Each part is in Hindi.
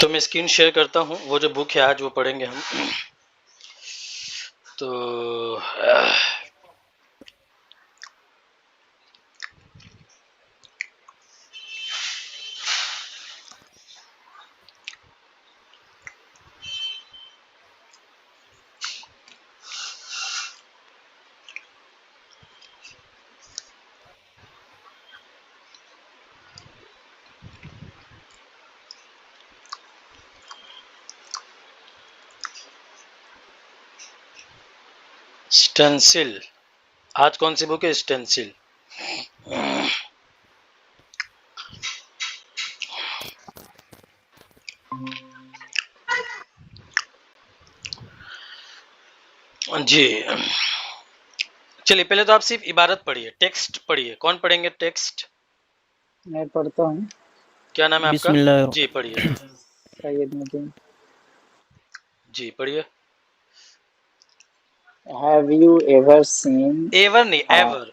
तो मैं स्क्रीन शेयर करता हूँ, वो जो बुक है आज वो पढ़ेंगे हम। तो स्टेंसिल, आज कौन सी बुक है? स्टेंसिल। जी चलिए, पहले तो आप सिर्फ इबारत पढ़िए, टेक्स्ट पढ़िए। कौन पढ़ेंगे टेक्स्ट? मैं पढ़ता हूँ। क्या नाम है आपका? बिस्मिल्लाह। जी पढ़िए। सैयद नदीम। जी पढ़िए। Have you ever seen ever नहीं, uh, एवर।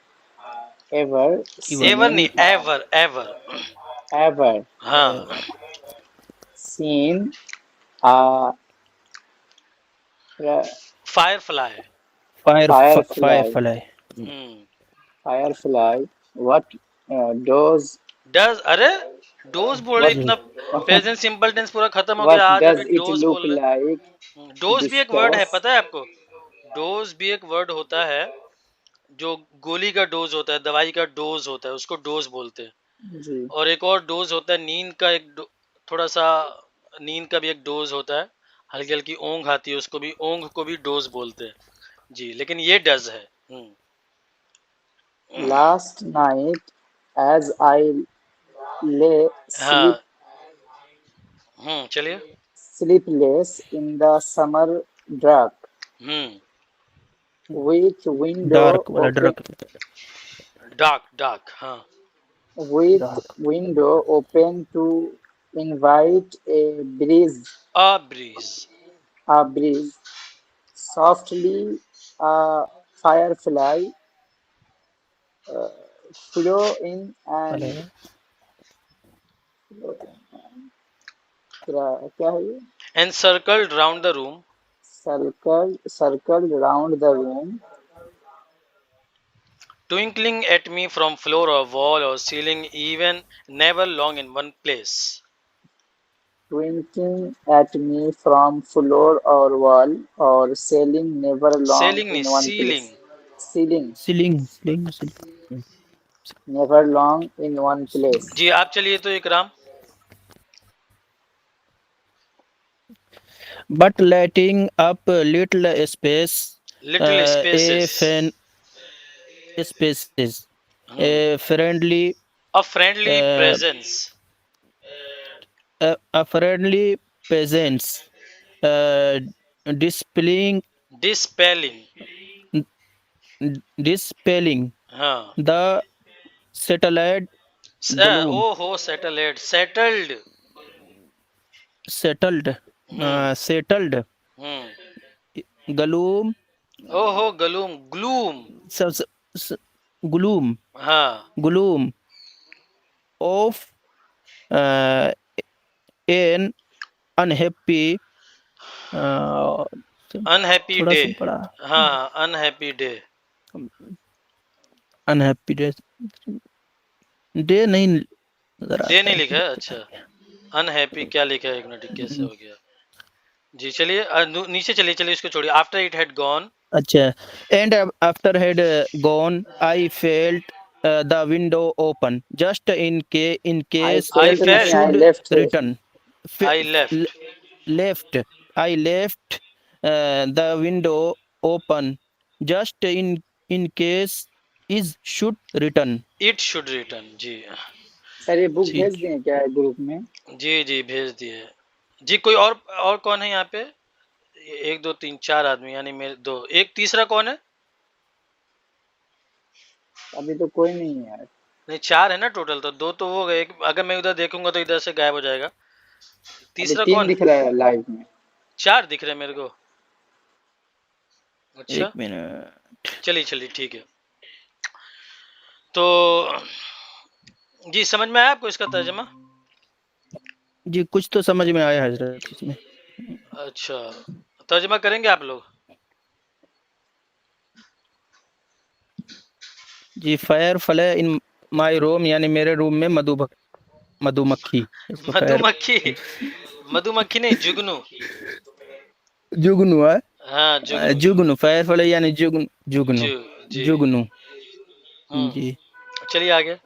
ever एवर नहीं, seen एवर एवर। ever हाँ, seen a Firefly. firefly? Firefly. Firefly. What does does, अरे डोज बोले, what इतना प्रेजेंट सिंपल टेंस पूरा खत्म हो what गया, आज does अभी it डोज look बोल like? रहे। डोज भी एक वर्ड है, Discuss. पता है आपको? डोज भी एक वर्ड होता है। जो गोली का डोज होता है, दवाई का डोज होता है, उसको डोज बोलते हैं। जी और एक और डोज होता है नींद का, थोड़ा सा नींद का भी एक डोज होता है। हल्की हल्की ओंघ आती है, उसको भी, ओंघ को भी डोज बोलते हैं। जी, लेकिन ये डज है। Last night, as I lay हाँ। चलिए। sleepless in the summer dark, hmm with window dark वाला open, डार्क। डार्क डार्क, हाँ। with dark. window open to invite a breeze. a breeze. Softly, a firefly uh, flew in अरे and क्या है ये? Encircled round the room, Circled round the room, twinkling at me from floor or wall or ceiling, even never long in one place. winking at me from floor or wall, or sailing never long Sailing नहीं, in one ceiling. place. Ceiling ceiling ceiling. never long in one place. जी आप चलिए तो इकराम। But letting up little space, Little a spaces. fan spaces, Hmm. a friendly, A friendly uh, presence. a friendly presence, uh, dispelling Dispelling. dispelling हाँ। the satellite gloom. Oh हो, settled. Settled. Settled, Hmm. settled Hmm. gloom, Oh हो, gloom. Gloom. स- स- gloom, हाँ। gloom of uh, an unhappy, uh, Unhappy थोड़ा सा day. बड़ा, हाँ, unhappy day. अनहैप्पी डे नहीं नजर डे आता नहीं है, लिखा है, दिक्कत अच्छा। आ गया। अनहैप्पी क्या लिखा है? एक मिनट, कैसे हो गया? जी चलिए, नीचे चलिए, चलिए इसको छोड़िए। After it had gone. अच्छा, and after had gone I felt the window open just in I case I felt it नहीं, I फेल्ट। शुड left है। Return I left. Left I left the window open just in case is should return. It should return. जी। सर ये बुक भेज ठीक। दें क्या ग्रुप में? जी जी भेज दिए। जी कोई और कौन है यहाँ पे? एक दो तीन चार आदमी, यानी मेरे दो, एक तीसरा कौन है? अभी तो कोई नहीं है यार। नहीं, चार है ना टोटल, तो दो तो वो गए। अगर मैं उधर देखूंगा तो इधर से गायब हो जाएगा। अभी तीसरा 3 कौन है? दिख रहा है लाइव में। चार दिख रहे हैं मेरे को। एक अच्छा, मिनट। चलिए चलिए ठीक है। तो जी समझ में आया आपको इसका तर्जमा? जी कुछ तो समझ में आया हजरत इसमें। अच्छा, तर्जमा करेंगे आप लोग? जी firefly in my room, यानी मेरे रूम में मधुमक्खी, इसको फायर। मधुमक्खी, मधुमक्खी नहीं, जुगनू। जुगनू है। हाँ, जुगनू। जुगनू, फायर फ्लाई यानी जुगनू। जुगनू। जु जी। जुगनू। जी। चलिए आगे।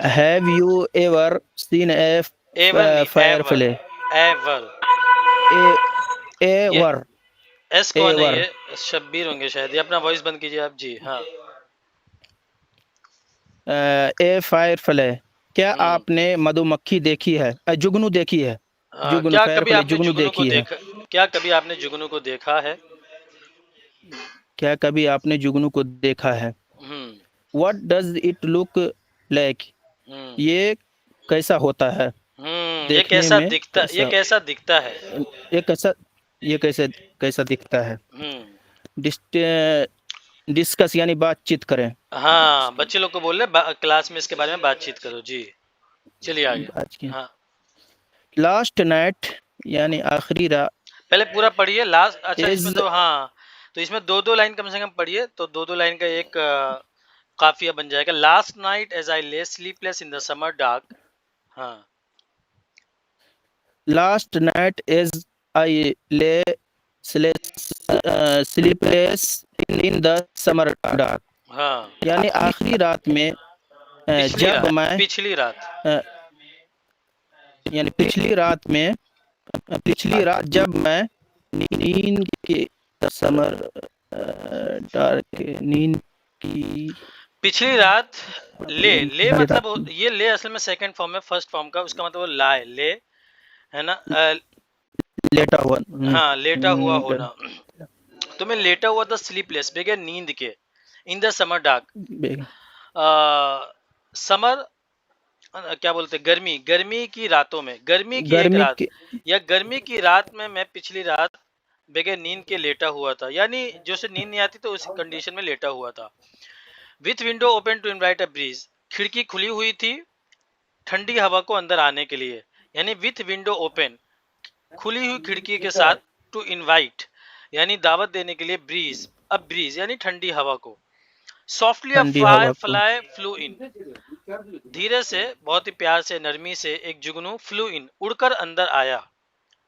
Have you ever scene A ever नहीं, फायर एवर। फ्लाई? एवर। ए ये एवर। एस कौन है एवर। ये? शब्बीर होंगे शायद। ये अपना वॉइस बंद कीजिए आप जी। हाँ। ए फायर फ्लाई, क्या हम्म। आपने मधुमक्खी देखी है? जुगनू देखी है। हाँ, जुगनू, क्या फायर कभी फ्लाई आपने जुगनू जुगनू को देखी है। देखा? क्या कभी आपने जुगनू को देखा है? क्या कभी आपने जुगनू को देखा है? Hmm. What does it look like? Hmm. ये कैसा होता है? ये देखने कैसा में दिखता, ये कैसा? कैसा दिखता है? ये कैसा, ये कैसे कैसा दिखता है? हम्म। डिस्कस यानी बातचीत करें। हाँ, बच्चे लोग को बोल रहे क्लास में इसके बारे में बातचीत करो जी। चलिए आगे। आज की हाँ, लास्ट नाइट यानी आखिरी रात पहले पूरा पढ़िए लास्ट। अच्छा, इसमें इज। तो हाँ, तो इसमें दो दो लाइन कम से कम पढ़िए, तो दो दो लाइन का एक काफिया बन जाएगा। लास्ट नाइट एज आई ले sleepless in the summer dark. हाँ। लास्ट नाइट इज आई ले sleepless in the summer dark, हाँ, यानी आखिरी रात में पिछली जब रात, मैं पिछली रात। अ, यानी पिछली रात जब मैं नींद के समर डार्क, नींद की पिछली रात। ले, ले पिछली मतलब रात ये ले असल में सेकंड फॉर्म है फर्स्ट फॉर्म का, उसका मतलब वो लाए ले, है ना। लेटा हुआ। हाँ, लेटा हुआ होना। तो मैं लेटा हुआ था स्लीपलेस, बगैर नींद के, in the summer dark. Summer क्या बोलते, गर्मी, गर्मी की रातों में, गर्मी की एक गर्मी रात, के या गर्मी की रात में मैं पिछली रात बगैर नींद के लेटा हुआ था, यानी जो से नींद नहीं आती तो उस कंडीशन में लेटा हुआ था। With window open to invite a breeze, खिड़की खुली हुई थी ठंडी हवा को अंदर आने के लिए, यानी विथ विंडो ओपन, खुली हुई खिड़की के साथ, टू इनवाइट यानी दावत देने के लिए, ब्रीज, अब ब्रीज यानी ठंडी हवा को, सॉफ्टली अ ठंडी फ्लाई हवा को। फ्लाई फ्लू इन, धीरे से, बहुत ही प्यार से, नरमी से एक जुगनू फ्लू इन उड़कर अंदर आया,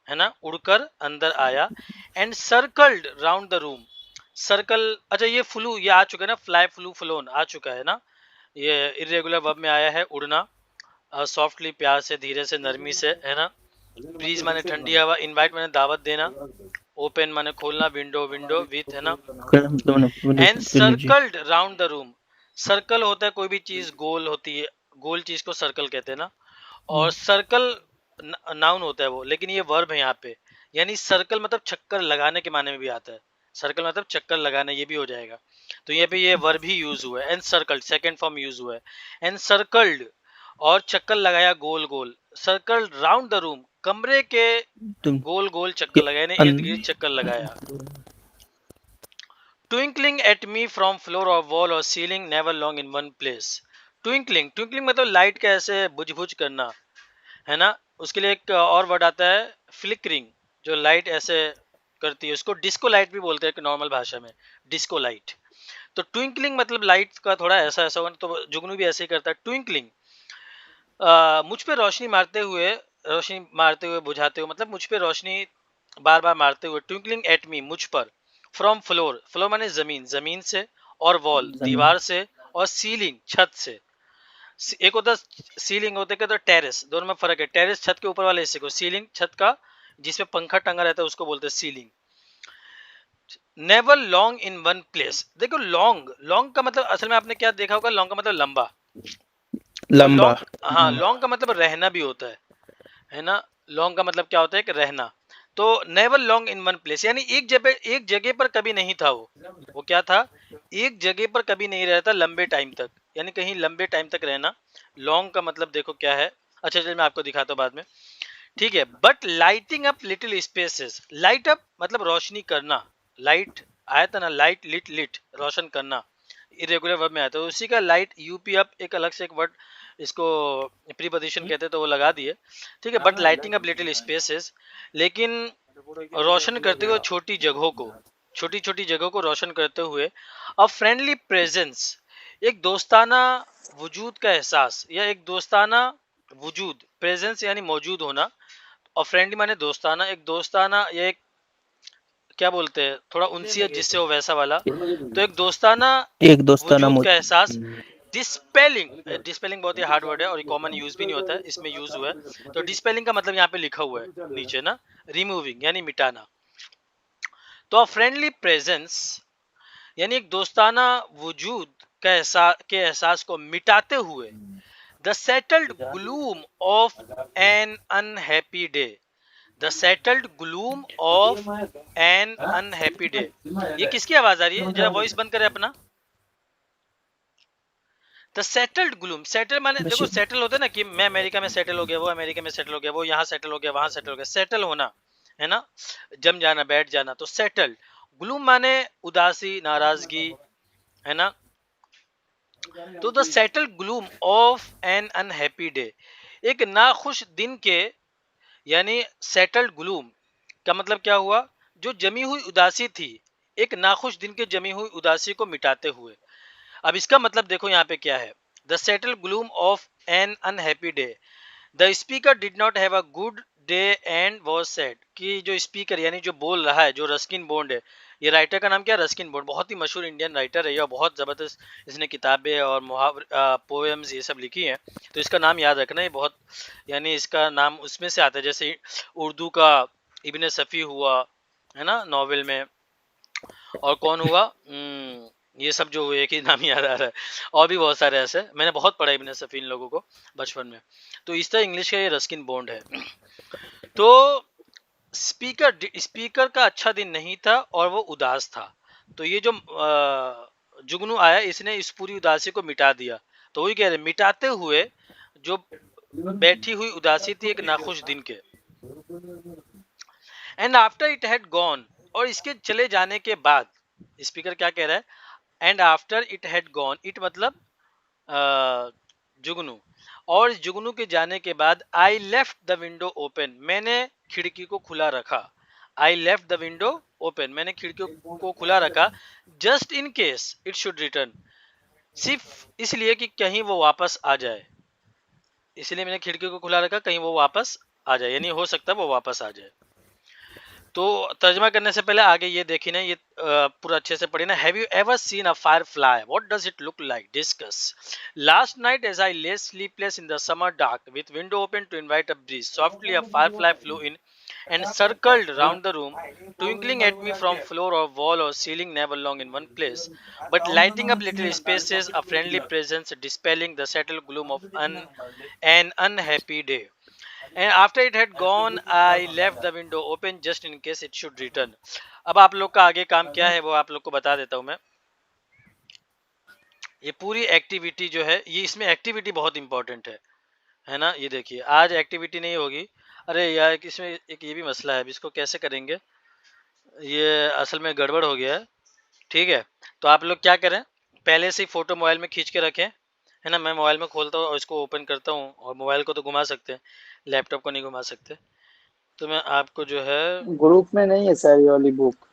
है ना, उड़कर अंदर आया। And circled round the room, circle, अच्छा ये फ्लू ये आ चुका है ना, फ्लाई फ्लू फ्लोन आ चुका है ना, ये इरेगुलर वर्ब में आया है, उड़ना। सॉफ्टली प्यार से, धीरे से, नरमी से, है ना। ब्रीज माने ठंडी हवा, इनवाइट माने दावत देना, ओपन माने खोलना, विंडो विंडो विथ, है ना। एंड जी। Circled round the room, circle होता है कोई भी चीज गोल होती है, गोल चीज को सर्कल कहते हैं ना। और सर्कल नाउन होता है वो, लेकिन ये वर्ब है यहाँ पे, यानी सर्कल मतलब चक्कर लगाने के माने में भी आता है, सर्कल मतलब चक्कर लगाना, ये भी हो जाएगा। तो यहाँ पे ये वर्ब ही यूज हुआ है, and circled second form use हुआ है। एंड सर्कल्ड, और चक्कर लगाया गोल गोल, सर्कल राउंड द रूम, कमरे के तुम गोल गोल के चक्कर लगाया, यानी इर्द गिर्द अन, चक्कर लगाया। Twinkling at me from floor और वॉल और ceiling, never long in one place. Twinkling, twinkling मतलब लाइट का ऐसे बुझ बुझ करना, है ना। उसके लिए एक और वर्ड आता है फ्लिकरिंग, जो लाइट ऐसे करती है, उसको डिस्को लाइट भी बोलते हैं नॉर्मल भाषा में, डिस्को लाइट। तो ट्विंकलिंग मतलब लाइट का थोड़ा ऐसा ऐसा होना, तो जुगनू भी ऐसे ही करता है ट्विंकलिंग। मुझ पे रोशनी मारते हुए, बुझाते हुए, मतलब मुझ पे रोशनी बार बार मारते हुए, ट्विंकलिंग एट मी मुझ पर, फ्रॉम फ्लोर, फ्लोर माने जमीन, जमीन से, और वॉल जमीन। दीवार से, और सीलिंग छत से। एक होता सीलिंग होता है तो टेरेस, दोनों में फर्क है। टेरेस छत के ऊपर वाले हिस्से को, सीलिंग छत का जिसमें पंखा टंगा रहता है उसको बोलते हैं ceiling. Never long in one place, देखो लॉन्ग, लॉन्ग का मतलब असल में आपने क्या देखा होगा, लॉन्ग का मतलब लंबा। तो लंबा। लॉन्ग, हाँ, लॉन्ग का मतलब रहना भी होता है ना। लॉन्ग का मतलब क्या होता है कि रहना। तो never long in one place यानी एक जगह पर कभी नहीं था वो क्या था, एक जगह पर कभी नहीं रहता लंबे टाइम तक, यानी कहीं लंबे टाइम तक रहना। लॉन्ग का मतलब देखो क्या है, अच्छा चलिए मैं आपको दिखाता हूँ बाद में, ठीक है। But lighting up little spaces, light up मतलब रोशनी करना, लाइट आया था ना, लाइट लिट लिट रोशन करना, इरेगुलर वर्ब में आता है, उसी का लाइट यूपी अप एक अलग से एक वर्ड इसको प्रीपोजिशन कहते तो वो लगा दिए, ठीक है। But lighting up little spaces, लेकिन रोशन करते हुए छोटी जगहों को, छोटी छोटी जगहों को रोशन करते हुए। अ फ्रेंडली प्रेजेंस, एक दोस्ताना वजूद का एहसास, या एक दोस्ताना वजूद, प्रेजेंस यानी मौजूद होना, और फ्रेंडली माने दोस्ताना, एक दोस्ताना या एक क्या बोलते हैं थोड़ा उनसीयत जिससे हो वैसा वाला, तो एक दोस्ताना एक दोस्ताना वजूद का एहसास। डिस्पेलिंग, डिस्पेलिंग बहुत ही हार्ड वर्ड है और ये कॉमन यूज भी नहीं होता है, इसमें यूज हुआ है। तो डिस्पेलिंग का मतलब यहाँ पे लिखा हुआ है नीचे ना, रिमूविंग यानी मिटाना। तो फ्रेंडली प्रेजेंस यानी एक दोस्ताना वजूद के एहसास को मिटाते हुए। The settled gloom of an unhappy day, the settled gloom of an unhappy day. ये किसकी आवाज आ रही है, जरा वॉइस बंद करें अपना। द सेटल्ड ग्लूम, सेटल माने देखो सेटल होता है ना कि मैं अमेरिका में सेटल हो गया, वो अमेरिका में सेटल हो गया, वो यहाँ सेटल हो गया, वहां सेटल हो गया, सेटल होना है ना, जम जाना, बैठ जाना, तो सेटल्ड। ग्लूम माने उदासी, नाराजगी, है ना। तो the settle gloom of an unhappy day, एक नाखुश दिन के, यानी सेटल्ड ग्लूम का मतलब क्या हुआ, जो जमी हुई उदासी थी, एक नाखुश दिन के जमी हुई उदासी को मिटाते हुए। अब इसका मतलब देखो यहाँ पे क्या है, the settle gloom of an unhappy day, the speaker did not have a good day and was sad, कि जो स्पीकर यानी जो बोल रहा है, जो रस्किन बॉन्ड है, ये राइटर का नाम क्या है, रस्किन बॉन्ड, बहुत ही मशहूर इंडियन राइटर है, और बहुत जबरदस्त इसने किताबें और मुहावर पोएम्स ये सब लिखी हैं। तो इसका नाम याद रखना, ये बहुत, यानी इसका नाम उसमें से आता है, जैसे उर्दू का इब्ने सफ़ी हुआ है ना नॉवेल में, और कौन हुआ, ये सब जो हुए, एक ही नाम याद आ रहा है, और भी बहुत सारे ऐसे, मैंने बहुत पढ़ा इब्ने सफ़ी इन लोगों को बचपन में। तो इस तरह इंग्लिश का ये रस्किन बॉन्ड है। तो स्पीकर का अच्छा दिन नहीं था और वो उदास था, तो ये जो जुगनू आया, इसने इस पूरी उदासी को मिटा दिया। तो वही कह रहे, मिटाते हुए जो बैठी हुई उदासी थी एक नाखुश दिन के। And after it had gone, और इसके चले जाने के बाद, स्पीकर क्या कह रहा है, and after it had gone, it मतलब जुगनू, और जुगनू के जाने के बाद, आई लेफ्ट द विंडो ओपन, मैंने खिड़की को खुला रखा। आई लेफ्ट द विंडो ओपन, मैंने खिड़की को खुला रखा। Just in case it should return, सिर्फ इसलिए कि कहीं वो वापस आ जाए, इसलिए मैंने खिड़की को खुला रखा, कहीं वो वापस आ जाए, यानी हो सकता है वो वापस आ जाए। तो तर्जमा करने से पहले आगे ये देखी ना, ये पूरा अच्छे से पढ़ी ना। Have you ever seen a firefly, what does it look like, discuss. Last night as I lay sleepless in the summer dark with window open to invite a breeze, softly a firefly flew in and circled round the room, twinkling at me from floor or wall or ceiling, never long in one place, but lighting up little spaces, a friendly presence dispelling the settled gloom of an unhappy day. And after it had gone, I left the window open just in case it should return. अब आप लोग का आगे काम क्या है वो आप लोग को बता देता हूँ मैं। ये पूरी एक्टिविटी जो है, ये इसमें एक्टिविटी बहुत इंपॉर्टेंट है ना। ये देखिए, आज एक्टिविटी नहीं होगी, अरे यार इसमें एक ये भी मसला है, अब इसको कैसे करेंगे, ये असल में गड़बड़ हो गया है। ठीक है, तो आप लोग क्या करें, पहले से ही फोटो मोबाइल में खींच के रखें, है ना। मैं मोबाइल में खोलता हूँ और इसको ओपन करता हूँ, और मोबाइल को तो घुमा सकते हैं, लैपटॉप को नहीं घुमा सकते। तो मैं आपको जो है ग्रुप में नहीं है सर ये वाली बुक।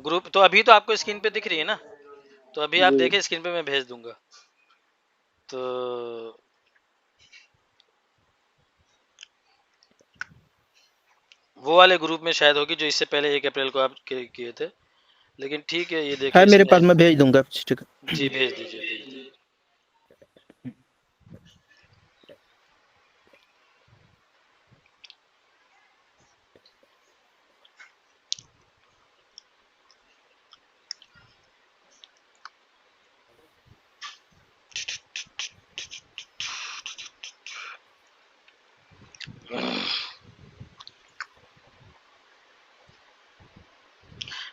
ग्रुप, तो अभी तो आपको स्क्रीन पे दिख रही है ना, तो अभी आप जी। देखें स्क्रीन पे, मैं भेज दूंगा। तो वो वाले ग्रुप में शायद होगी जो इससे पहले 1 अप्रैल को आप किए थे, लेकिन ठीक है, ये देखिए है मेरे इसमें पास, मैं भेज दूंगा। जी भेज दीजिए, भेज दीजिए।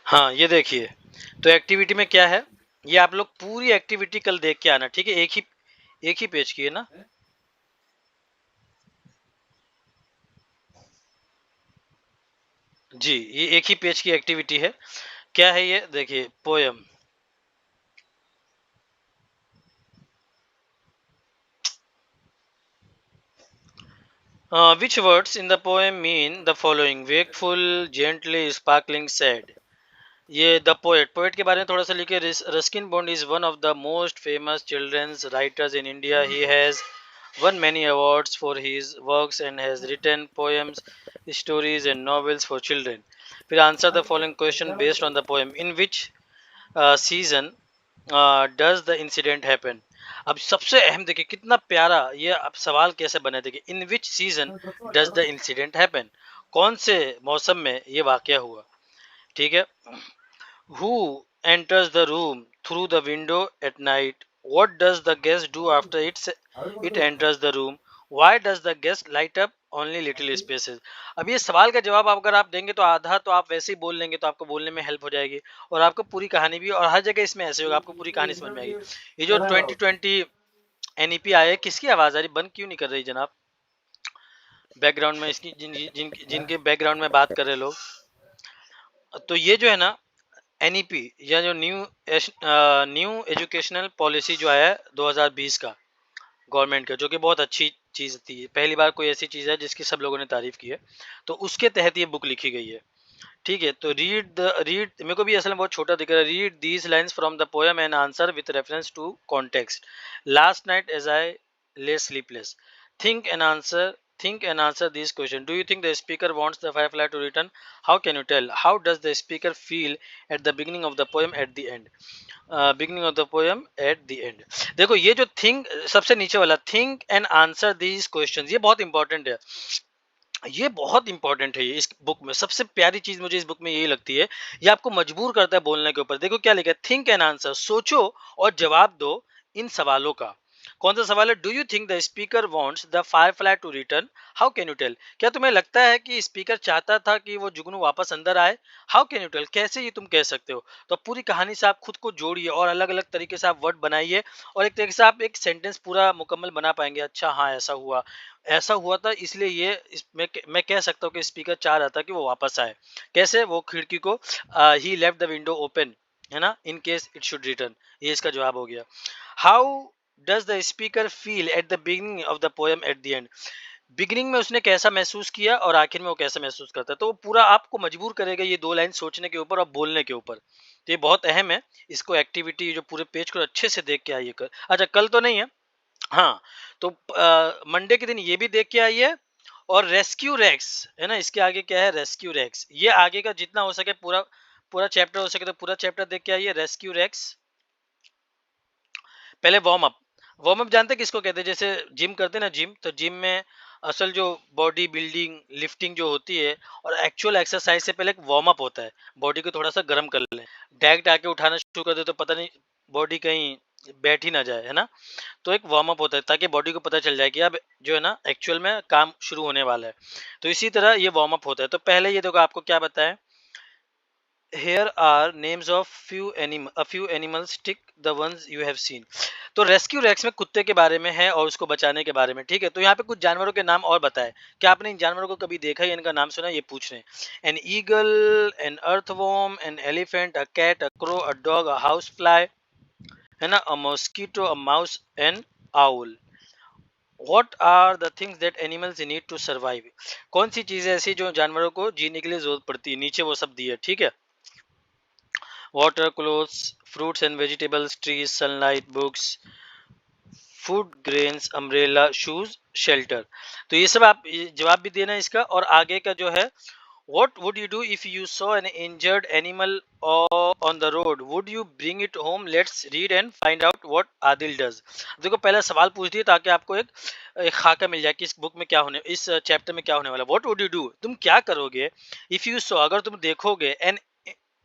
हाँ ये देखिए, तो एक्टिविटी में क्या है, ये आप लोग पूरी एक्टिविटी कल देख के आना, ठीक है। एक ही पेज की है ना। जी, ये एक ही पेज की एक्टिविटी है। क्या है ये, देखिए, poem. Which words in the poem mean the following? Wakeful, gently, sparkling, sad. ये द पोएट के बारे में थोड़ा सा लिखे. Ruskin Bond is one of the most famous children's writers in India. He has won many awards for his works and has written poems, stories and novels for children. फिर answer the following question based on the poem. In which season does the incident happen? अब सबसे अहम देखिए कितना प्यारा ये अब सवाल कैसे बने. देखिए in which season does the incident happen, कौन से मौसम में ये वाकया हुआ. ठीक है. Who enters the room through the window at night? What does the guest do after it enters the room? Why does the guest light up only little spaces? अब ये सवाल का जवाब अगर आप देंगे तो आधा तो आप वैसे ही बोल लेंगे तो आपको बोलने में हेल्प हो जाएगी और आपको पूरी कहानी भी और हर जगह इसमें ऐसे होगा आपको पूरी कहानी समझ में आएगी. ये जो 2020 एनईपी आए किसकी आवाज आ रही, बंद क्यों नहीं कर रही जनाब बैकग्राउंड में इसकी जिनके बैकग्राउंड में बात कर रहे लोग. तो ये जो है ना एनईपी या जो न्यू एजुकेशनल पॉलिसी जो आया है 2020 का गवर्नमेंट का, जो कि बहुत अच्छी चीज़ थी. पहली बार कोई ऐसी चीज़ है जिसकी सब लोगों ने तारीफ की है. तो उसके तहत ये बुक लिखी गई है. ठीक है. तो रीड मेरे को भी असल में बहुत छोटा दिख रहा है. Read these lines from the poem and answer with reference to context. Last night as I lay sleepless. Think and answer. Think and answer these questions. Do you think the speaker wants the firefly to return? How can you tell? How does the speaker feel at the beginning of the poem at the end? Beginning of the poem at the end. देखो ये जो थिंक सबसे नीचे वाला think and answer these questions ये बहुत इंपॉर्टेंट है. ये बहुत इंपॉर्टेंट है. ये इस बुक में सबसे प्यारी चीज मुझे इस बुक में यही लगती है. ये आपको मजबूर करता है बोलने के ऊपर. देखो क्या लिखा है, थिंक एंड आंसर, सोचो और जवाब दो इन सवालों का. कौन सा सवाल है? Do you think the speaker wants the firefly to return? How can you tell? क्या तुम्हें लगता है कि स्पीकर चाहता था कि वो जुगनू वापस अंदर आए? How can you tell? कैसे ये तुम कह सकते हो? तो पूरी कहानी से आप खुद को जोड़िए और अलग अलग तरीके से आप वर्ड बनाइए और एक तरीके से आप एक सेंटेंस पूरा मुकम्मल बना पाएंगे. अच्छा हाँ ऐसा हुआ था इसलिए मैं कह सकता हूँ कि स्पीकर चाह रहा था कि वो वापस आए. कैसे? वो खिड़की को ही लेफ्ट द विंडो ओपन, है ना, in case it should return. ये इसका जवाब हो गया. How does the speaker feel at the beginning of the poem at the end? Beginning में उसने कैसा महसूस किया और आखिर में वो कैसा महसूस करता है. तो वो पूरा आपको मजबूर करेगा ये दो लाइन सोचने के ऊपर और बोलने के ऊपर. तो ये बहुत अहम है. इसको एक्टिविटी जो पूरे पेज को अच्छे से देख के आइए. कर अच्छा कल तो नहीं है, हाँ, तो मंडे के दिन ये भी देख के आइए. और रेस्क्यू रैक्स है ना, इसके आगे क्या है, रेस्क्यू रैक्स. ये आगे का जितना हो सके पूरा पूरा चैप्टर हो सके तो पूरा चैप्टर देख के आइए. Rescue Rex. पहले वार्म अप जानते हैं किसको कहते हैं? जैसे जिम करते हैं ना, जिम, तो जिम में असल जो बॉडी बिल्डिंग लिफ्टिंग जो होती है और एक्चुअल एक्सरसाइज से पहले एक वार्म अप होता है. बॉडी को थोड़ा सा गर्म कर लें. डायरेक्ट आके उठाना शुरू कर दे तो पता नहीं बॉडी कहीं बैठ ही ना जाए, है ना. तो एक वार्म अप होता है ताकि बॉडी को पता चल जाए कि अब जो है ना एक्चुअल में काम शुरू होने वाला है. तो इसी तरह ये वार्म अप होता है. तो पहले ये देखो आपको क्या बताएं. Here are names of a few animals, tick the ones you have seen. तो रेस्क्यू रैक्स में कुत्ते के बारे में है और उसको बचाने के बारे में. ठीक है. तो यहाँ पे कुछ जानवरों के नाम और बताए. क्या आपने इन जानवरों को कभी देखा है, इनका नाम सुना? ये पूछ रहे हैं. An eagle, an earthworm, an elephant, a cat, a crow, a dog, a house fly, है ना, a mosquito, a mouse and owl. What are the things that animals need to survive? कौन सी चीजें ऐसी जो जानवरों को जीने के लिए जरूरत पड़ती है? नीचे वो सब दिए. ठीक है. Water, clothes, fruits and vegetables, trees, sunlight, books, food grains, umbrella, shoes, shelter. तो ये सब आप जवाब भी देना इसका. और आगे का जो है, what would you do if you saw an injured animal on the road? Would you bring it home? Let's read and find out what Adil does. देखो पहला सवाल पूछ दिया ताकि आपको एक खाका मिल जाए कि इस बुक में क्या होने, इस चैप्टर में क्या होने वाला. What would you do? तुम क्या करोगे? If you saw, अगर तुम देखोगे, an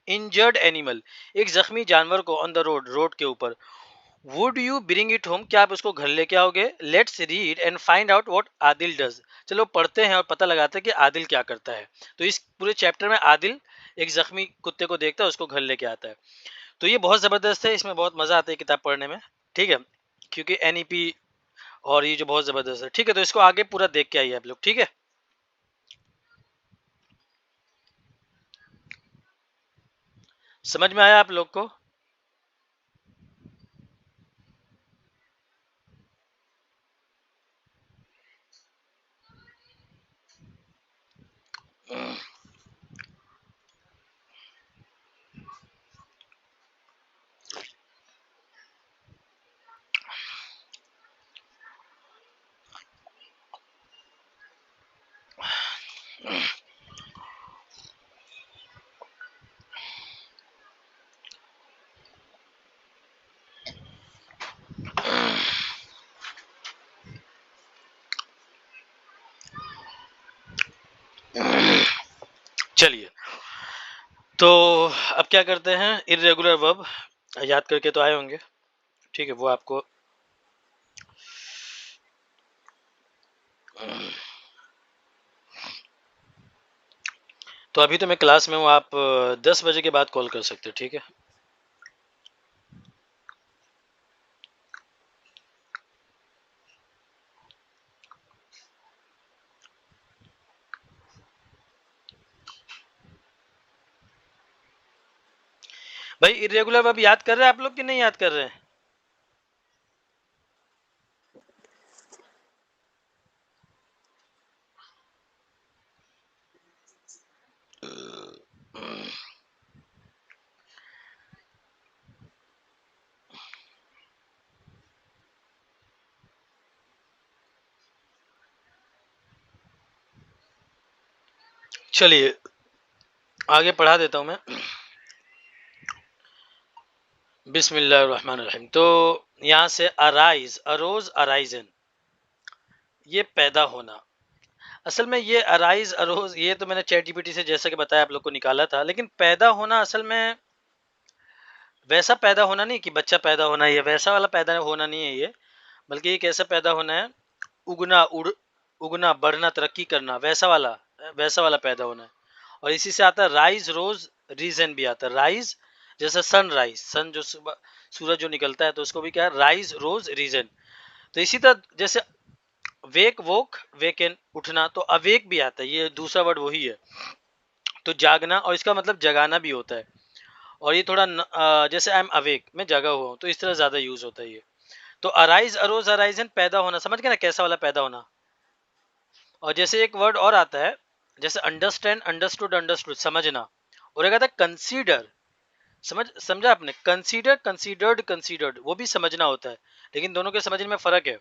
injured animal, एक जख्मी जानवर को, on the रोड के ऊपर. Would you bring it home, क्या आप उसको घर लेके आओगे? Let's read and find out what Adil does. चलो पढ़ते हैं और पता लगाते हैं कि आदिल क्या करता है. तो इस पूरे चैप्टर में आदिल एक जख्मी कुत्ते को देखता है, उसको घर लेके आता है. तो ये बहुत जबरदस्त है. इसमें बहुत मजा आता है किताब पढ़ने में. ठीक है. क्योंकि एनईपी और ये जो बहुत जबरदस्त है. ठीक है. तो इसको आगे पूरा देख के आइए आप लोग. ठीक है. समझ में आया आप लोग को? चलिए, तो अब क्या करते हैं, इरेगुलर वर्ब याद करके तो आए होंगे, ठीक है, वो आपको तो अभी तो मैं क्लास में हूँ, आप 10 बजे के बाद कॉल कर सकते हो, ठीक है। भाई इरेगुलर वर्ब याद कर रहे हैं आप लोग कि नहीं याद कर रहे हैं? चलिए आगे पढ़ा देता हूँ मैं। बिस्मिल्लाहिर्रहमानिर्रहीम। तो यहाँ से अराइज, अरोज, अराइजन, ये पैदा होना। असल में ये अराइज, अरोज, ये तो मैंने चैट जीपीटी से जैसा कि बताया आप लोग को निकाला था, लेकिन पैदा होना असल में वैसा पैदा होना नहीं कि बच्चा पैदा होना, ये वैसा वाला पैदा होना नहीं है ये, बल्कि ये कैसा पैदा होना है, उगना, उगना, बढ़ना, तरक्की करना, वैसा वाला पैदा होना है। और इसी से आता है राइज, रोज, रीजन भी आता है। राइज जैसे सनराइज, सन जो सुबह सूरज जो निकलता है तो उसको भी क्या है, राइज, रोज, रीजन। तो इसी तरह जैसे वेक, वोक, वेकन, उठना, तो अवेक भी आता है, ये दूसरा वर्ड वही है। तो जागना, और इसका मतलब जगाना भी होता है। और ये थोड़ा जैसे आई एम अवेक, मैं जगा हुआ हूँ, तो इस तरह ज्यादा यूज होता है ये। तो अराइज, अरोज, अराइजन, पैदा होना, समझ गए ना कैसा वाला पैदा होना। और जैसे एक वर्ड और आता है, जैसे अंडरस्टैंड, अंडरस्टूड, अंडरस्टूड, समझना। और एक आता है कंसीडर, समझा आपने, कंसीडर, कंसीडर्ड, कंसीडर्ड, वो भी समझना होता है, लेकिन दोनों के समझने में फर्क है।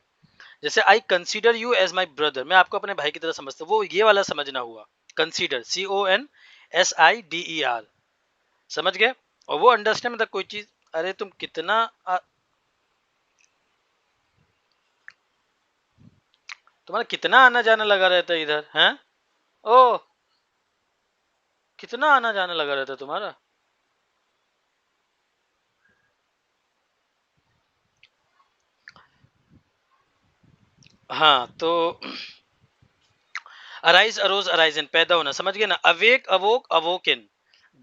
जैसे I consider you as my brother, मैं आपको अपने भाई की तरह समझता हूँ, वो ये वाला समझना हुआ कंसीडर, CONSIDER, समझ गए। और वो अंडरस्टैंड मतलब कोई चीज, अरे तुम कितना तुम्हारा कितना आना जाना लगा रहता है इधर, हैं? ओ, कितना आना जाना लगा रहता है तुम्हारा। हाँ, तो अराइज, अरोज, अराइजन, पैदा होना, समझ गए ना। अवेक, अवोक, अवोकन,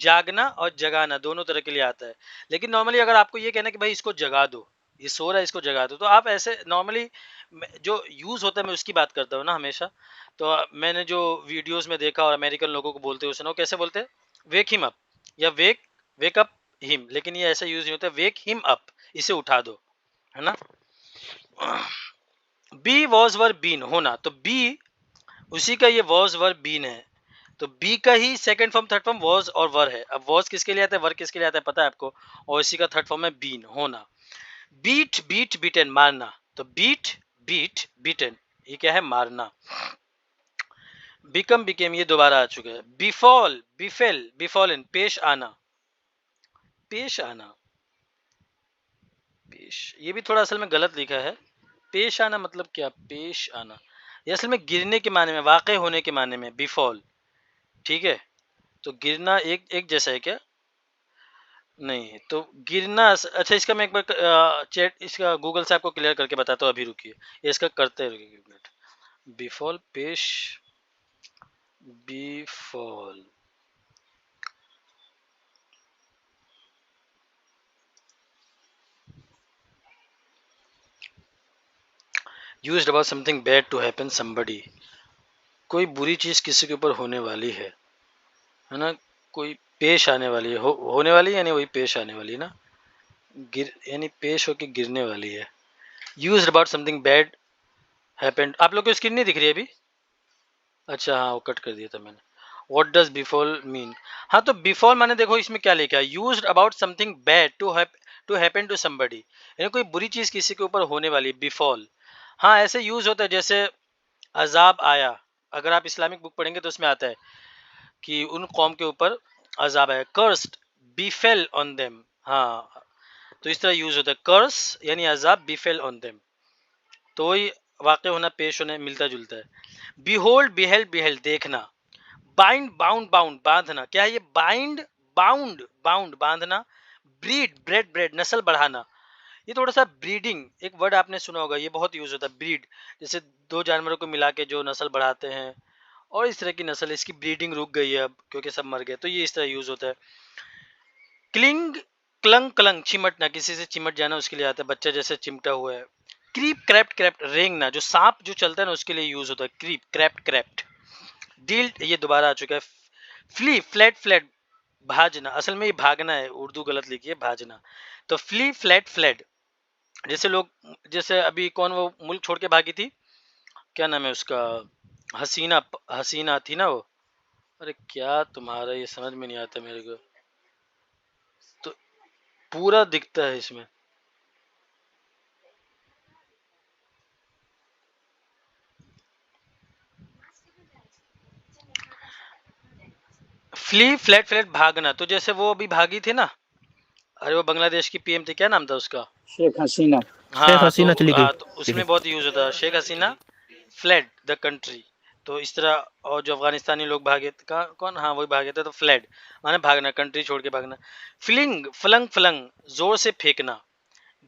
जागना और जगाना, दोनों तरह के लिए आता है। लेकिन नॉर्मली अगर आपको ये कहना कि भाई इसको जगा दो, ये सो रहा है इसको जगा दो, तो आप ऐसे नॉर्मली जो यूज होता है मैं उसकी बात करता हूँ ना हमेशा। तो मैंने जो वीडियोस में देखा और अमेरिकन लोगों को बोलते हुए सुना, वो कैसे बोलते हैं, वेक हिम अप, या वेक अप हिम, लेकिन ये ऐसा यूज नहीं होता, वेक हिम अप, इसे उठा दो, है ना। बी, वॉज, वर, बीन, होना, तो बी उसी का ये वॉज, वर, बीन है। तो बी का ही second form, third form was और वर है। अब वॉज किसके लिए आता है, वर किसके लिए आता है, पता है आपको। और इसी का थर्ड फॉर्म है बीन, होना। बीट, बीट, बीटन, मारना, तो बीट, बीट, बीटन, ये क्या है, मारना। बिकम, बिकेम, ये दोबारा आ चुका है। बिफॉल, बिफेल, बिफॉलन, पेश आना, पेश आना, पेश, ये भी थोड़ा असल में गलत लिखा है। पेश आना मतलब क्या, पेश आना, ये असल में गिरने के माने में, वाक़े होने के माने में, बिफॉल, ठीक है। तो गिरना एक एक जैसा है क्या, नहीं तो गिरना अच्छा, इसका मैं एक बार चैट, इसका गूगल से आपको क्लियर करके बताता हूँ, अभी रुकिए, ये इसका करते हैं, रुकिए एक मिनट। बिफॉल, पेश, befall, used about something bad to happen somebody, कोई बुरी चीज किसी के ऊपर होने वाली है ना, कोई पेश आने वाली है, होने वाली है, यानी वही पेश आने वाली है ना, गिर यानी पेश होके गिरने वाली है। Used about something bad happened, आप लोग को स्क्रीन नहीं दिख रही है अभी? अच्छा हाँ, वो कट कर दिया था मैंने। What does befall mean? हाँ, तो बिफॉल माने देखो इसमें क्या लिखा है, used about something bad to happen to somebody, यानी कोई बुरी चीज किसी के ऊपर होने वाली, बिफॉल। हाँ, ऐसे यूज होता है जैसे अजाब आया, अगर आप इस्लामिक बुक पढ़ेंगे तो उसमें आता है कि उन कौम के ऊपर अजाब आया, कर्स्ड बिफेल ऑन देम। हाँ, तो इस तरह यूज होता है, कर्स यानी अजाब, बिफेल ऑन देम, तो वही वाक़ होना, पेश होने, मिलता जुलता है। बिहोल्ड, बिहेल्ड, बिहेल्ड देखना। बाइंड, बाउंड, बाउंड बांधना, क्या है ये, बाइंड, बाउंड, बाउंड बांधना। ब्रीड, ब्रेड, ब्रेड नस्ल बढ़ाना, ये थोड़ा सा ब्रीडिंग एक वर्ड आपने सुना होगा, ये बहुत यूज होता है, ब्रीड, जैसे दो जानवरों को मिला के जो नस्ल बढ़ाते हैं, और इस तरह की नस्ल, इसकी ब्रीडिंग रुक गई है अब क्योंकि सब मर गए, तो ये इस तरह यूज होता है। क्लिंग, क्लंग, क्लंग चिमटना, किसी से चिमट जाना उसके लिए आता है, बच्चा जैसे चिमटा हुआ है। क्रीप, क्रैप्ट, क्रैप्ट रेंगना, जो सांप जो चलता है ना उसके लिए यूज होता है, क्रीप, क्रैप्ट, क्रैप्ट। डील्ट, ये दोबारा आ चुका है। फ्ली, फ्लैट, फ्लैट भाजना, असल में ये भागना है, उर्दू गलत लिखी है, भाजना। तो फ्ली, फ्लैट, फ्लैट, जैसे लोग, जैसे अभी कौन वो मुल्क छोड़ के भागी थी, क्या नाम है उसका, हसीना, हसीना थी ना वो, अरे क्या तुम्हारा ये समझ में नहीं आता मेरे को, तो पूरा दिखता है इसमें। फ्ली, फ्लैट, फ्लैट भागना, तो जैसे वो अभी भागी थी ना, अरे वो बांग्लादेश की पीएम थी, क्या नाम था उसका, शेख हसीना। शेख हाँ तो, हसीना चली गई। हाँ तो उसमें बहुत यूज होता है, Sheikh Hasina fled the country, तो इस तरह। और जो अफगानिस्तानी लोग भागे कहाँ, कौन, हाँ वही भागे थे, तो फ्लैड माने भागना, कंट्री छोड़ के भागना। फ्लिंग, फ्लंग, फ्लंग जोर से फेंकना।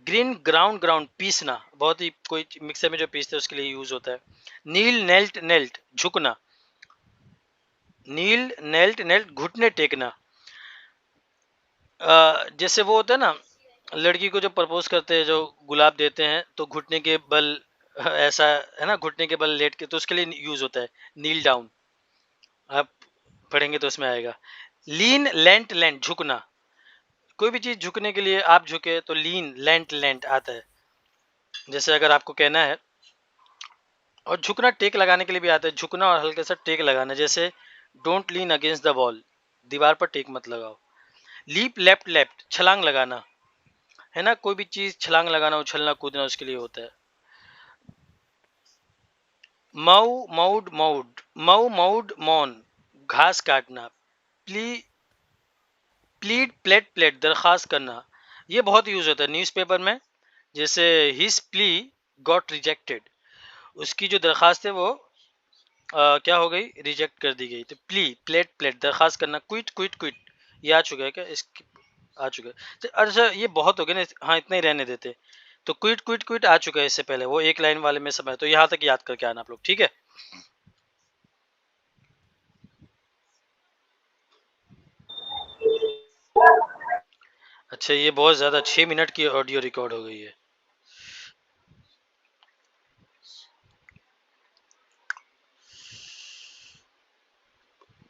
ग्रीन, ग्राउंड, ग्राउंड पीसना, बहुत ही कोई मिक्सर में जो पीसते हैं उसके लिए यूज होता है। नील, नेल्ट, नेल्ट झुकना। नील, नेल्ट, नेल्ट घुटने टेकना। जैसे वो होता है ना, लड़की को जो प्रपोज करते हैं, जो गुलाब देते हैं, तो घुटने के बल, ऐसा है ना, घुटने के बल लेट के, तो उसके लिए यूज होता है नील डाउन, आप पढ़ेंगे तो उसमें आएगा। लीन, लेंट, लेंट झुकना, कोई भी चीज झुकने के लिए आप झुके तो लीन, लेंट, लेंट आता है, जैसे अगर आपको कहना है। और झुकना टेक लगाने के लिए भी आता है, झुकना और हल्के सा टेक लगाना, जैसे don't lean against the wall, दीवार पर टेक मत लगाओ। लीप, लेफ्ट, लेफ्ट छलांग लगाना, है ना, कोई भी चीज छलांग लगाना, उछलना, कूदना, उसके लिए होता है। मऊ, मऊड, मऊड, मऊ, मऊड, मौन घास काटना। प्ली, प्लीड, प्लेट, प्लेट दरखास्त करना, ये बहुत यूज होता है न्यूज़पेपर में, जैसे हिज प्ली गॉट रिजेक्टेड, उसकी जो दरखास्त है वो क्या हो गई, रिजेक्ट कर दी गई, तो प्ली, प्लेट, प्लेट दरखास्त करना। क्विट, क्विट, क्विट, ये आ चुका है क्या, इसकी आ चुका है, तो अच्छा ये बहुत हो गया ना, हाँ इतना ही रहने देते। तो क्विट, क्विट, क्विट आ चुका है इससे पहले, वो एक लाइन वाले में समय, तो यहाँ तक याद करके आना आप लोग, ठीक है। अच्छा, ये बहुत ज्यादा 6 मिनट की ऑडियो रिकॉर्ड हो गई है,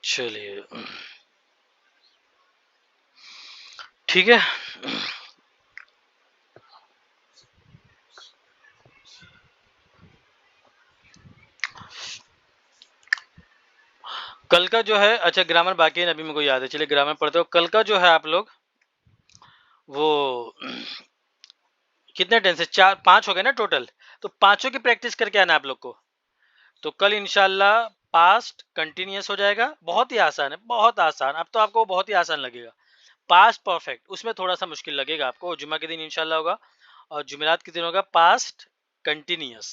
चलिए ठीक है। कल का जो है, अच्छा ग्रामर बाकी है ना, अभी मेरे को याद है, चलिए ग्रामर पढ़ते हो। कल का जो है आप लोग वो कितने टेंस है, चार पांच हो गए ना टोटल, तो पांचों की प्रैक्टिस करके आना आप लोग को। तो कल इंशाल्लाह पास्ट कंटिन्यूस हो जाएगा, बहुत ही आसान है, बहुत आसान, अब तो आपको बहुत ही आसान लगेगा। पास्ट परफेक्ट उसमें थोड़ा सा मुश्किल लगेगा आपको, जुम्मा के दिन इंशाल्लाह होगा, और जुमेरात के दिन होगा पास्ट कंटिन्यूस,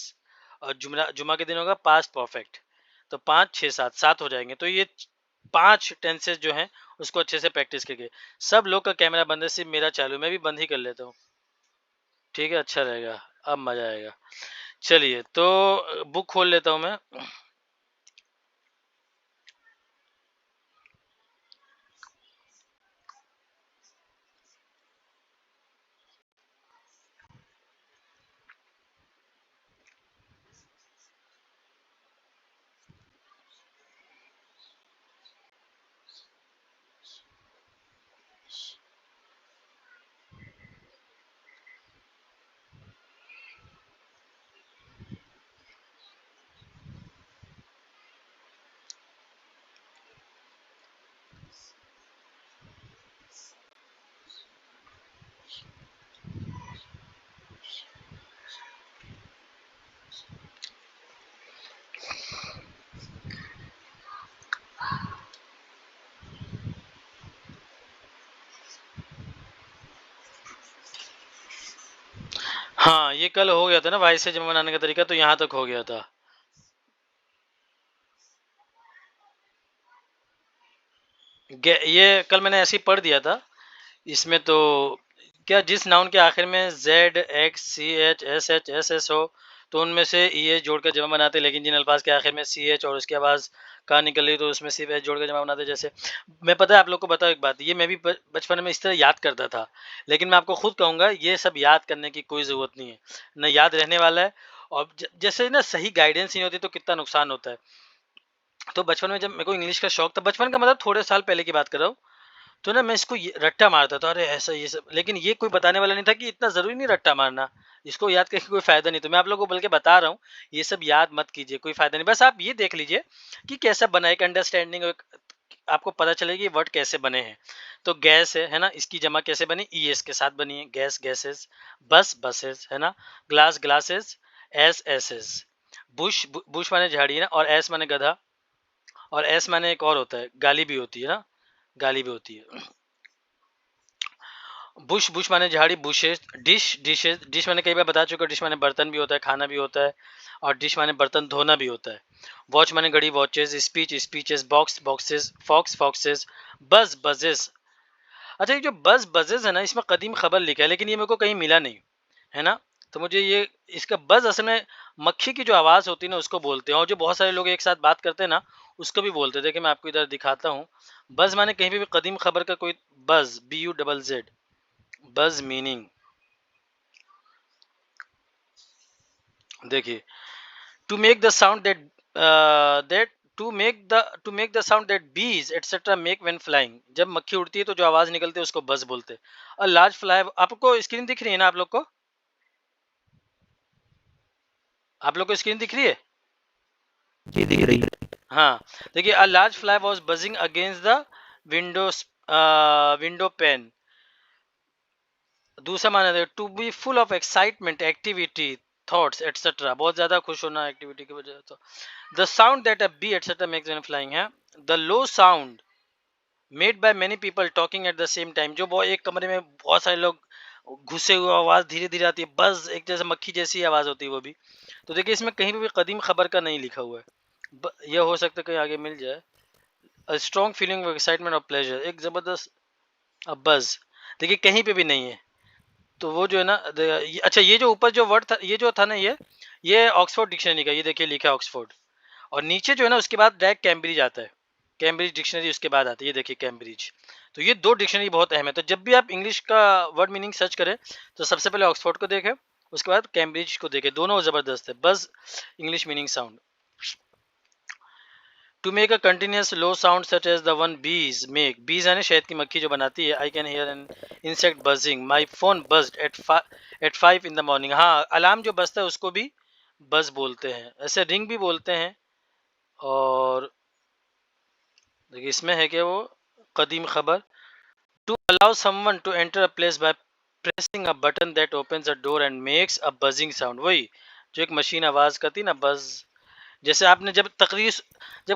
और जुम्मा के दिन होगा पास्ट परफेक्ट। तो 5 6 7 7 हो जाएंगे, तो ये 5 टेंसेस जो हैं उसको अच्छे से प्रैक्टिस करके। सब लोग का कैमरा बंद है, सिर्फ मेरा चालू, मैं भी बंद ही कर लेता हूँ, ठीक है, अच्छा रहेगा, अब मजा आएगा। चलिए तो बुक खोल लेता हूँ मैं। हाँ, ये कल हो गया था ना, वाई से जमा बनाने का तरीका, तो यहाँ तक हो गया था। ये कल मैंने ऐसे ही पढ़ दिया था। इसमें तो क्या, जिस नाउन के आखिर में Z X C H S S हो तो उनमें से ई एच जोड़कर जमा बनाते, लेकिन जिन अल्फाज के आखिर में सी एच और उसकी आवाज़ का निकल रही तो उसमें सिर्फ एच जोड़कर जमा बनाते। जैसे मैं, पता है आप लोग को बताओ एक बात, ये मैं भी बचपन में इस तरह याद करता था, लेकिन मैं आपको खुद कहूँगा ये सब याद करने की कोई ज़रूरत नहीं है, न याद रहने वाला है। और जैसे ना सही गाइडेंस नहीं होती तो कितना नुकसान होता है। तो बचपन में जब मेरे को इंग्लिश का शौक था, बचपन का मतलब थोड़े साल पहले की बात कर रहा हूँ, तो ना मैं इसको रट्टा मारता था, अरे ऐसा ये सब, लेकिन ये कोई बताने वाला नहीं था कि इतना जरूरी नहीं रट्टा मारना, इसको याद करके कोई फायदा नहीं। तो मैं आप लोगों को बल्कि बता रहा हूँ, ये सब याद मत कीजिए, कोई फायदा नहीं। बस आप ये देख लीजिए कि कैसा बना, एक अंडरस्टैंडिंग, आपको पता चलेगी वर्ड कैसे बने हैं। तो गैस है ना, इसकी जमा कैसे बनी, ई एस के साथ बनी है, गैस गैसेस, बस बसेस, है ना, glass glasses, ass asses, bush bush माने झाड़ी है ना, और एस माने गधा, और एस माने एक और होता है, गाली भी होती है ना, गाली भी होती है। बुश बुश माने झाड़ी, बुशेस, डिश डिशेस, डिश माने कई बार बता चुका, डिश माने बर्तन भी होता है, खाना भी होता है, और डिश माने बर्तन धोना भी होता है। वॉच माने घड़ी, watches, speech speeches, box boxes, fox foxes, buzz buzzes. अच्छा, ये जो बज बजेस है ना, इसमें कदीम खबर लिखा है, लेकिन ये मेरे को कहीं मिला नहीं, है ना। तो मुझे ये, इसका बज असल में मक्खी की जो आवाज़ होती है ना उसको बोलते हैं, और जो बहुत सारे लोग एक साथ बात करते हैं ना उसको भी बोलते हैं। देखिए मैं आपको इधर दिखाता हूँ। बज माने कहीं भी कदीम खबर का कोई, buzz B U double Z, buzz meaning, देखिए, to make the sound that, that to make the sound that bees etcetera make when flying, जब मक्खी उड़ती है तो जो आवाज निकलती है उसको बज बोलते हैं। और लार्ज फ्लाई, आपको स्क्रीन दिख रही है ना, आप लोग को स्क्रीन दिख रही है? जी दिख रही है। हाँ, देखिए, a large fly was buzzing against the windows, window pane. दूसरा माना है to be full of excitement, activity, thoughts etcetera, बहुत ज्यादा खुश होना एक्टिविटी की वजह से। तो the sound that a bee etcetera makes when flying है। The low sound made by many people talking at the same time, जो वो एक कमरे में बहुत सारे लोग घुसे हुए, आवाज धीरे धीरे आती है, बस एक जैसे मक्खी जैसी आवाज होती है वो भी। तो देखिए इसमें कहीं भी कदीम खबर का नहीं लिखा हुआ है, ये हो सकता है कहीं आगे मिल जाए। A strong feeling of excitement और प्लेजर, एक जबरदस्त बज, देखिए कहीं पे भी नहीं है। तो वो जो है ना, अच्छा, ये जो ऊपर जो वर्ड था, ये जो था ना, ये ऑक्सफोर्ड डिक्शनरी का, ये देखिए लिखा है ऑक्सफोर्ड, और नीचे जो है ना उसके बाद डायरेक्ट कैम्ब्रिज आता है, कैम्ब्रिज डिक्शनरी उसके बाद आती है, ये देखिए कैम्ब्रिज। तो ये दो डिक्शनरी बहुत अहम है, तो जब भी आप इंग्लिश का वर्ड मीनिंग सर्च करें तो सबसे पहले ऑक्सफोर्ड को देखें, उसके बाद कैम्ब्रिज को देखें, दोनों जबरदस्त है। बस English meaning sound, to make a continuous low sound such as the one bees make, bees है ना शहद की मक्खी जो बनाती है। I can hear an insect buzzing, my phone buzzed at 5 in the morning. हाँ, अलार्म जो बजता है उसको भी बज बोलते हैं, ऐसे रिंग भी बोलते हैं। और देखिए इसमें है कि वो कदीम खबर, to allow someone to enter a place by pressing a button that opens a door and makes a buzzing sound, वही जो एक मशीन आवाज करती ना, बज। जैसे आपने जब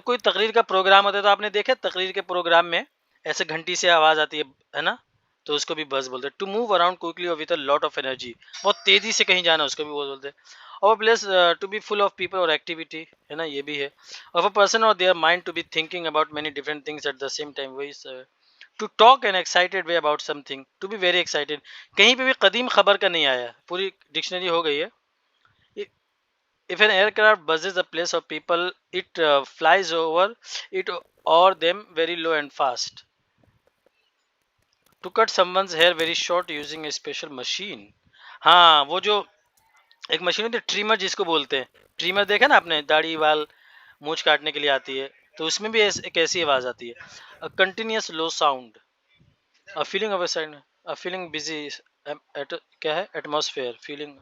कोई तकरीर का प्रोग्राम होता है तो आपने देखा तकरीर के प्रोग्राम में ऐसे घंटी से आवाज आती है ना, तो उसको भी बज बोलते हैं। टू मूव अराउंड क्विकली और with a lot of energy, बहुत तेजी से कहीं जाना, उसको भी वो बोलते हैं। और place to be full of people और एक्टिविटी, है ना, ये भी है। ऑफ अ पर्सन और their mind to be thinking about many different things at the same time, वही to talk an excited way about something, to be very excited, कहीं पे भी कदीम खबर का नहीं आया, पूरी डिक्शनरी हो गई है। If an aircraft buzzes a place of people, it flies over it or them very low and fast. To cut someone's hair very short using a special machine. हाँ, वो जो एक मशीन होती है ट्रिमर जिसको बोलते हैं, ट्रिमर देखा ना आपने, दाढ़ी वाल मूछ काटने के लिए आती है, तो उसमें भी एक ऐसी आवाज आती है। अ continuous low sound, a feeling of a side, a feeling busy, क्या है, atmosphere, feeling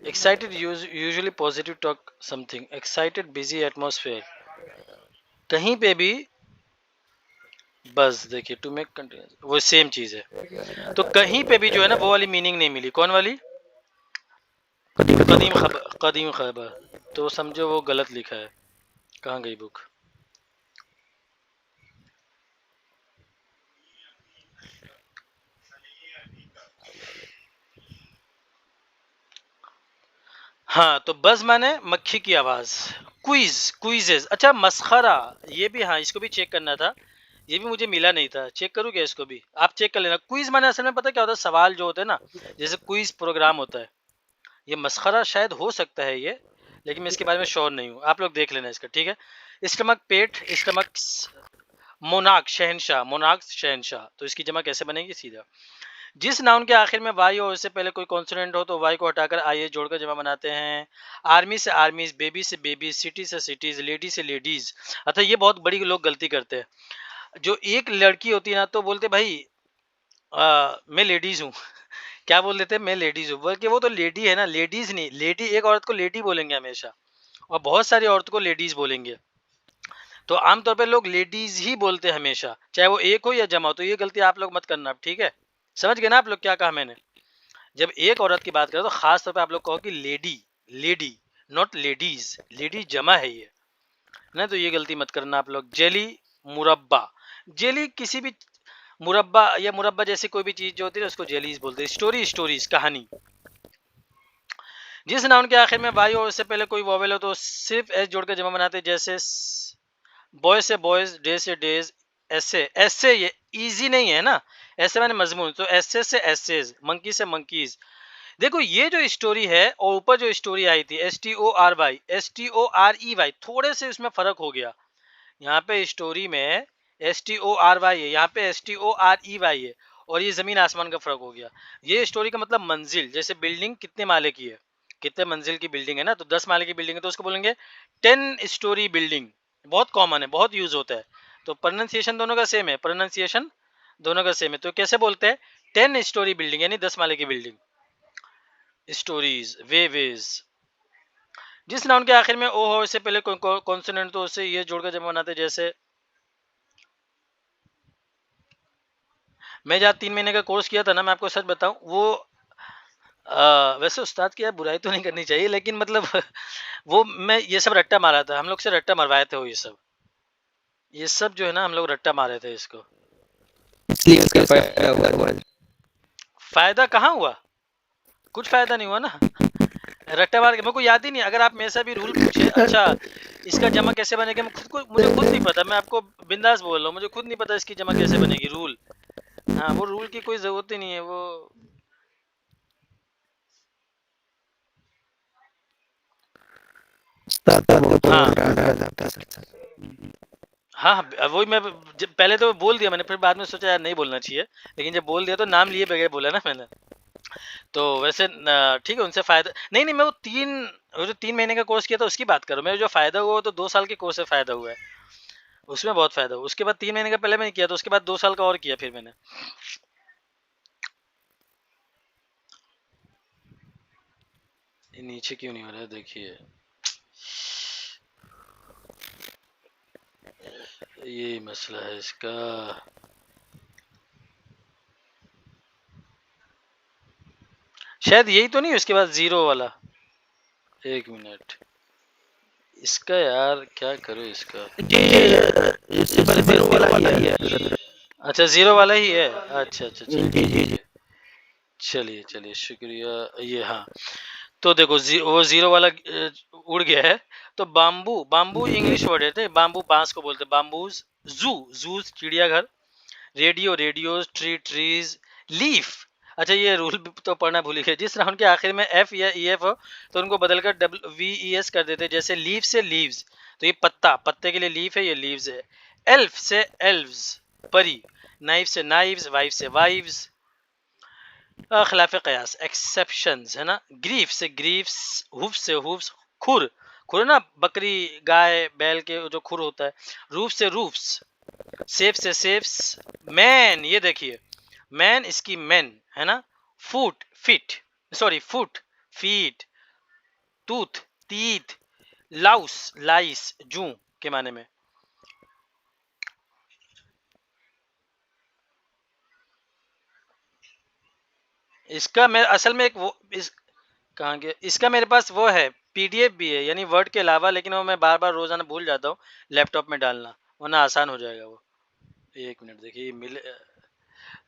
excited, usually positive talk something, excited busy atmosphere, कहीं पे भी बस। देखिए टू मेक कंटिन्यूस वो सेम चीज है, तो कहीं पे भी जो है ना वो वाली मीनिंग नहीं मिली, कौन वाली, कदीम खबर, कदीम खबर, तो समझो वो गलत लिखा है। कहाँ गई बुक, हाँ, तो बज़ माने मक्खी की आवाज। क्विज, क्विजेज, अच्छा मसखरा, ये भी, हाँ इसको भी चेक करना था, ये भी मुझे मिला नहीं था, चेक करूँ क्या इसको भी? आप चेक कर लेना। क्विज माने असल में पता क्या होता है, सवाल जो होते हैं ना, जैसे क्विज प्रोग्राम होता है, ये मसखरा शायद हो सकता है ये, लेकिन मैं इसके बारे में श्योर नहीं हूँ, आप लोग देख लेना इसका, ठीक है। स्टमक पेट, स्टमक, मोनाक शहनशाह, मोनाक शहनशाह, तो इसकी जमा कैसे बनेगी? सीधा, जिस नाउन के आखिर में वाई और उससे पहले कोई कॉन्सोनेंट हो तो वाई को हटाकर आई ए जोड़कर जमा बनाते हैं। आर्मी से आर्मीज, बेबी से बेबीज, सिटी से सिटीज, लेडी से लेडीज। अच्छा ये बहुत बड़ी लोग गलती करते हैं, जो एक लड़की होती है ना तो बोलते भाई मैं लेडीज हूँ। क्या बोल देते हैं, मैं लेडीज हूँ, बल्कि वो तो लेडी है ना, लेडीज नहीं, लेडी एक औरत को लेडी बोलेंगे हमेशा, और बहुत सारी औरत को लेडीज बोलेंगे। तो आमतौर पे लोग लेडीज ही बोलते हैं हमेशा, चाहे वो एक हो या जमा हो, तो ये गलती आप लोग मत करना, ठीक है। समझ गए ना आप लोग क्या कहा मैंने? जब एक औरत की बात करें तो खास तौर पे आप लोग कहो कि lady, lady, not ladies, lady जमा है ये ना, तो ये गलती मत करना आप लोग। जेली, मुरब्बा, जेली किसी भी मुरब्बा या मुरब्बा जैसी कोई भी चीज जो होती है उसको जेलीज बोलते हैं। स्टोरी, स्टोरीज, कहानी। जिस नाउन के आखिर में वाई और उससे पहले कोई वोवेल हो तो सिर्फ एस जोड़कर जमा बनाते हैं, जैसे बॉय से बॉयज, डे से डेज, ऐसे ऐसे, ये इजी नहीं है ना, ऐसे मैंने मजमून, तो ऐसे से ऐसेज, मंकी से मंकीज। देखो ये जो स्टोरी है और ऊपर जो स्टोरी आई थी STORY, STOREY, थोड़े से इसमें फर्क हो गया। यहाँ पे स्टोरी में STORY है, यहाँ पे STOREY है, और ये जमीन आसमान का फर्क हो गया। ये स्टोरी का मतलब मंजिल, जैसे बिल्डिंग कितने माले की है, कितने मंजिल की बिल्डिंग है ना, तो 10 माले की बिल्डिंग है तो उसको बोलेंगे 10 स्टोरी बिल्डिंग। बहुत कॉमन है, बहुत यूज होता है। तो प्रोनाउंसिएशन दोनों का सेम है, प्रोनाउंसिएशन दोनों का सेम है। तो कैसे बोलते हैं? 10 स्टोरी बिल्डिंग, यानी 10 माले की बिल्डिंग। स्टोरीज, वेवेज। जिस नाउन के आखिर में ओ हो इससे पहले कॉन्सोनेंट तो उससे ये जोड़कर जमा बनाते, जैसे मैं जहाँ 3 महीने का कोर्स किया था ना, मैं आपको सच बताऊं, वो वैसे उस्ताद की यार बुराई तो नहीं करनी चाहिए, लेकिन मतलब वो मैं ये सब रट्टा मारा था, हम लोग से रट्टा मरवाए थे वो, ये सब जो है ना हम लोग रट्टा मारे थे इसको। इसलिए उसका फायदा हुआ। फायदा कहाँ हुआ? कुछ फायदा नहीं हुआ ना। रट्टा मार के मेरे को याद ही नहीं, अगर आप मेरे से भी रूल पूछे, अच्छा इसका जमा कैसे बनेगा, मुझे खुद नहीं पता, मैं आपको बिंदास बोल रहा हूँ, मुझे खुद नहीं पता इसकी जमा कैसे बनेगी, रूल। हाँ वो रूल की कोई जरूरत ही नहीं है वो। हाँ हाँ हाँ, वही मैं पहले तो बोल दिया मैंने, फिर बाद में सोचा यार नहीं बोलना चाहिए, लेकिन जब बोल दिया तो नाम लिए बगैर बोला ना मैंने। तो वैसे ठीक है, उनसे फायदा नहीं, नहीं मैं वो जो 3 महीने का कोर्स किया था उसकी बात करूँ, मेरा जो फायदा हुआ वो तो 2 साल के कोर्स से फायदा हुआ है, उसमें बहुत फायदा हुआ। उसके बाद 3 महीने का पहले मैंने किया था, उसके बाद 2 साल का और किया फिर मैंने। ये नीचे क्यों नहीं हो रहा है, देखिए ये मसला है इसका। शायद यही तो नहीं है उसके बाद जीरो वाला, 1 मिनट, इसका यार क्या करो इसका। जी, इससे पहले जीरो वाला ही है। अच्छा जीरो वाला ही है, अच्छा अच्छा जी चलिए जी ठीक है। चलिए चलिए शुक्रिया। ये हाँ, तो देखो वो जीरो वाला उड़ गया है। तो बाम्बू, बाम्बू इंग्लिश वर्ड है, थे बाम्बू, बांस को बोलते हैं बाम्बूज। जू, जूस चिड़ियाघर। Radio, radios, tree, trees. Leaf, अच्छा ये रूल तो पढ़ना भूल गए, जिस राउंड के आखिर में एफ या ई एफ हो तो उनको बदलकर WVES कर देते, जैसे लीफ से लीव्स, तो ये पत्ता, पत्ते के लिए लीफ है, ये लीव्स है। एल्फ से एल्व्स, परी। नाइफ से नाइव्स, वाइफ से वाइव्स। खिलाफ कयास, एक्सेप्शंस है ना। ग्रीफ से ग्रीफ्स, हुफ से हुफ्स, खुर, खुर ना बकरी गाय बैल के जो खुर होता है। रूफ से रूफ्स, सेफ से सेफ्स। मैन, ये देखिए मैन, इसकी मैन है ना। Foot, feet, sorry foot, feet. Tooth, teeth. Louse, lice, जू के माने में। इसका मैं असल में एक वो इस कहाँ गया, इसका मेरे पास वो है, PDF भी है, यानी वर्ड के अलावा, लेकिन वो मैं बार बार रोजाना भूल जाता हूँ लैपटॉप में डालना, वरना आसान हो जाएगा वो। 1 मिनट देखिए, ये मिले,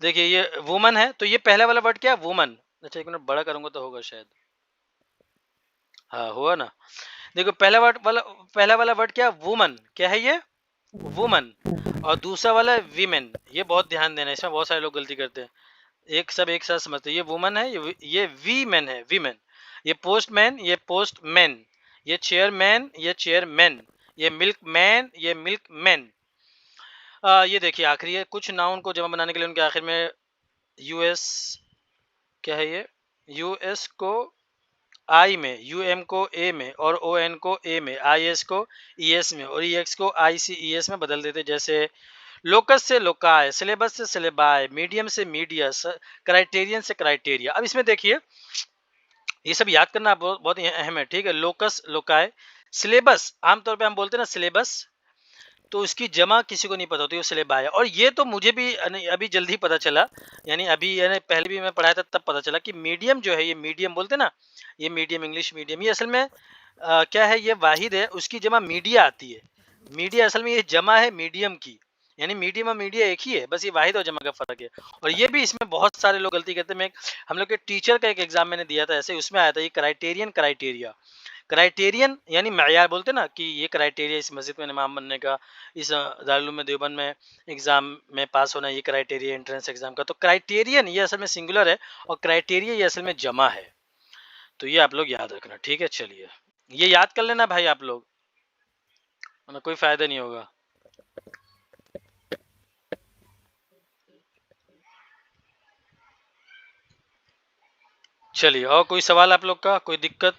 देखिए ये वुमन है, तो ये पहला वाला वर्ड क्या है, वुमन। अच्छा 1 मिनट बड़ा करूंगा तो होगा शायद। हाँ हुआ ना। देखो पहला वाला वर्ड क्या, वुमन, क्या है ये, वुमन। और दूसरा वाला है वीमेन। ये बहुत ध्यान देना, इसमें बहुत सारे लोग गलती करते हैं, एक साथ समझते हैं। ये वुमन है, ये वीमेन है, वीमेन। ये पोस्टमैन, ये पोस्टमैन। ये चेयरमैन, ये चेयरमैन। ये मिल्क मैन, ये मिल्क मैन। ये देखिए आखिरी है, कुछ नाउन को जमा बनाने के लिए उनके आखिर में यूएस, क्या है ये, यूएस को आई में, यूएम को ए में, और ओ एन को ए में, आई एस को ई एस में, और ई एक्स को आई सी ई एस में बदल देते। जैसे लोकस से लोकाय, सिलेबस से सिलेबाय, मीडियम से मीडियस, क्राइटेरियन से क्राइटेरिया। अब इसमें देखिए ये सब याद करना बहुत बहुत अहम है, ठीक है। लोकस, लोकाय, सिलेबस, आमतौर पे हम बोलते हैं ना सिलेबस, तो इसकी जमा किसी को नहीं पता होती, वो सिलेबा है। और ये तो मुझे भी अभी जल्दी पता चला, यानी अभी यानी पहले भी मैं पढ़ाया था तब पता चला कि मीडियम जो है, ये मीडियम बोलते ना, ये मीडियम, इंग्लिश मीडियम, ये असल में क्या है, ये वाहिद है, उसकी जमा मीडिया आती है। मीडिया असल में ये जमा है मीडियम की, यानी मीडियम और मीडिया एक ही है, बस ये वाहिद और जमा का फर्क है। और ये भी इसमें बहुत सारे लोग गलती करते हैं। मैं हम लोग के टीचर का एक एग्जाम मैंने दिया था ऐसे, उसमें आया था ये क्राइटेरियन, क्राइटेरिया। क्राइटेरियन यानी मैयार बोलते ना, कि ये क्राइटेरिया इस मस्जिद में इमाम बनने का, इस दारुल में देवबंद में एग्जाम में पास होना, ये क्राइटेरिया एंट्रेंस एग्जाम का। तो क्राइटेरियन ये असल में सिंगुलर है, और क्राइटेरिया ये असल में जमा है। तो ये आप लोग याद रखना, ठीक है। चलिए ये याद कर लेना भाई आप लोग, वरना कोई फायदा नहीं होगा। चलिए, और कोई सवाल आप लोग का, कोई दिक्कत?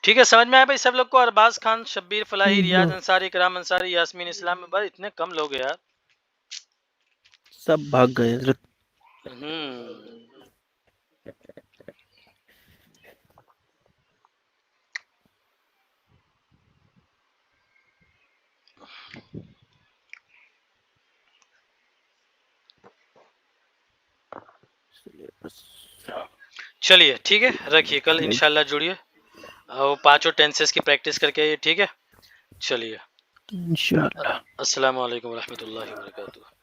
ठीक है, समझ में आया भाई सब लोग को? अरबाज खान, शब्बीर, फलाही, रियाज अंसारी, इकराम अंसारी, यास्मीन इस्लाम, बस इतने कम लोग हैं यार। सब भाग गए हजरत। चलिए ठीक है, रखिए, कल इंशाल्लाह जुड़िए, वो पांचों टेंसेस की प्रैक्टिस करके, ठीक है। चलिए, इंशाल्लाह। अस्सलाम वालेकुम रहमतुल्लाहि व बरकातुहू।